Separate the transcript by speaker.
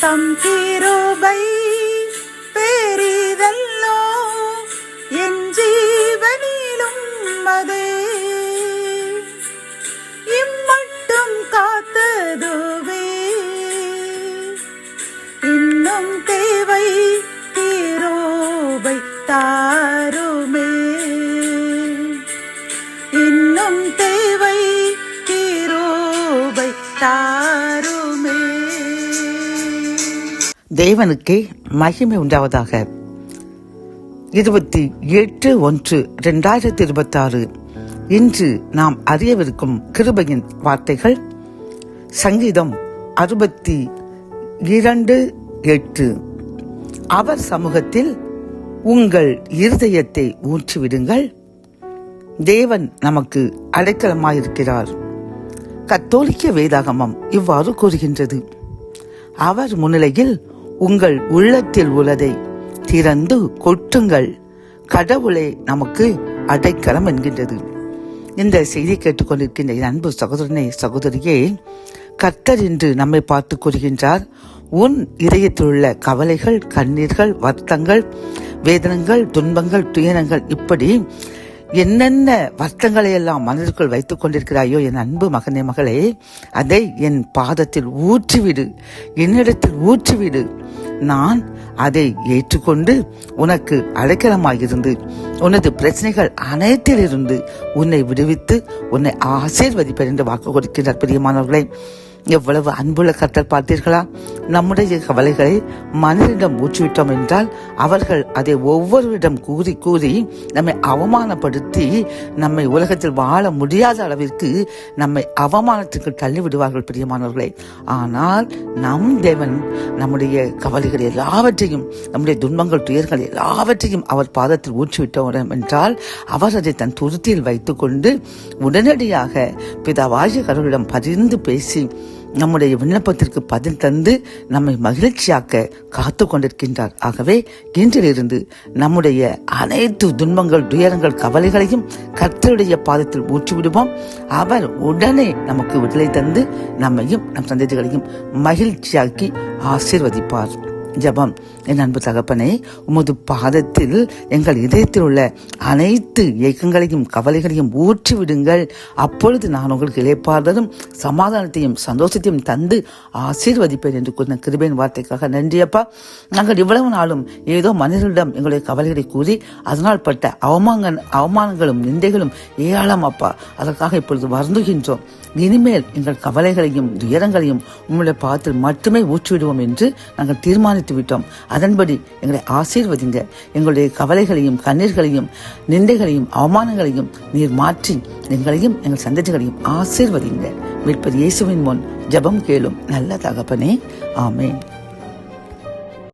Speaker 1: தம் கிருபை பெரிதல்லோ என் ஜீவனிலும் அதே இம்மட்டும் காத்ததுவே இன்னும் தேவை கிருபை தாருமே இன்னும் தேவை கிருபை தாருமே.
Speaker 2: தேவனுக்கே மகிமை உண்டாவதாக. 28/1/2026 இன்று நாம் அறியவிருக்கும் கிருபையின் வார்த்தைகள். சங்கீதம் 62:8. அவர் சமூகத்தில் உங்கள் இருதயத்தை ஊற்றிவிடுங்கள். தேவன் நமக்கு அடைக்கலமாயிருக்கிறார். கத்தோலிக்க வேதாகமம் இவ்வாறு கூறுகின்றது. அவர் முன்னிலையில் உங்கள் உள்ளத்தில் உள்ளதை திறந்து கொட்டுங்கள். கடவுளே நமக்கு அடைக்கலம் என்கின்றது. இந்த செய்தி கேட்டுக்கொண்டிருக்கின்ற அன்பு சகோதரனே சகோதரியே, கர்த்தர் இன்று நம்மை பார்த்து கூறுகின்றார். உன் இதயத்தில் உள்ள கவலைகள், கண்ணீர்கள், வருத்தங்கள், வேதனங்கள், துன்பங்கள், துயரங்கள், இப்படி என்னென்ன வருத்தங்களை எல்லாம் மனதிற்குள் வைத்துக் கொண்டிருக்கிறாயோ என் அன்பு மகனே மகளே, அதை என் பாதத்தில் ஊற்றிவிடு, என்னிடத்தில் ஊற்றிவிடு. நான் அதை ஏற்றுக்கொண்டு உனக்கு அடைக்கலமாயிருந்து உனது பிரச்சனைகள் அனைத்திலிருந்து உன்னை விடுவித்து உன்னை ஆசீர்வதிப்பேன் என்று வாக்கு கொடுக்கின்றார். பிரியமானவர்களே, எவ்வளவு அன்புள்ள கர்த்தர் பார்த்தீர்களா? நம்முடைய கவலைகளை மனிதனிடம் ஊற்றிவிட்டோம் என்றால் அவர்கள் அதை ஒவ்வொருவரிடம் கூறி கூறி நம்மை அவமானப்படுத்தி நம்மை உலகத்தில் வாழ முடியாத அளவிற்கு நம்மை அவமானத்துக்கு தள்ளிவிடுவார்கள். பிரியமானவர்களே, ஆனால் நம் தேவன் நம்முடைய கவலைகள் எல்லாவற்றையும், நம்முடைய துன்பங்கள், துயர்கள் எல்லாவற்றையும் அவர் பாதத்தில் ஊற்றிவிட்டோம் என்றால் அவர் அதை தன் துருத்தியில் வைத்துக் கொண்டு உடனடியாக பிதாவாகிய கடவுளிடம் பரிந்து பேசி நம்முடைய விண்ணப்பத்திற்கு பதில் தந்து நம்மை மகிழ்ச்சியாக்க காத்து கொண்டிருக்கின்றார். ஆகவே இன்றிலிருந்து நம்முடைய அனைத்து துன்பங்கள், துயரங்கள், கவலைகளையும் கர்த்தருடைய பாதத்தில் ஊற்றிவிடுவோம். அவர் உடனே நமக்கு விடுதலை தந்து நம்மையும் நம் சந்ததிகளையும் மகிழ்ச்சியாக்கி ஆசீர்வதிப்பார். ஜெபம். என் அன்பு தகப்பனே, உமது பாதத்தில் எங்கள் இதயத்தில் உள்ள அனைத்து ஏக்கங்களையும் கவலைகளையும் ஊற்றிவிடுங்கள். அப்பொழுது நான் உங்களுக்கு இளைப்பாறுதலும் சமாதானத்தையும் சந்தோஷத்தையும் தந்து ஆசீர்வதிப்பேன் என்று கூறின கிருபையின் வார்த்தைக்காக நன்றியப்பா. நாங்கள் இவ்வளவு நாளும் ஏதோ மனிதர்களிடம் எங்களுடைய கவலைகளை கூறி அதனால் பட்ட அவமானங்களும் நிந்தைகளும் ஏராளம் அப்பா. அதற்காக இப்பொழுது வருந்துகின்றோம். இனிமேல் எங்கள் கவலைகளையும் துயரங்களையும் உங்களுடைய பாதத்தில் மட்டுமே ஊற்றிவிடுவோம் என்று நாங்கள் தீர்மானித்து விட்டோம். அதன்படி எங்களை ஆசீர்வதிங்க. எங்களுடைய கவலைகளையும் கண்ணீர்களையும் நிந்தைகளையும் அவமானங்களையும் நீர் மாற்றி எங்களையும் எங்கள் சந்ததிகளையும் ஆசீர்வதிங்க. மீட்பர் இயேசுவின் முன் ஜெபம் கேளும் நல்ல தகப்பனே, ஆமென்.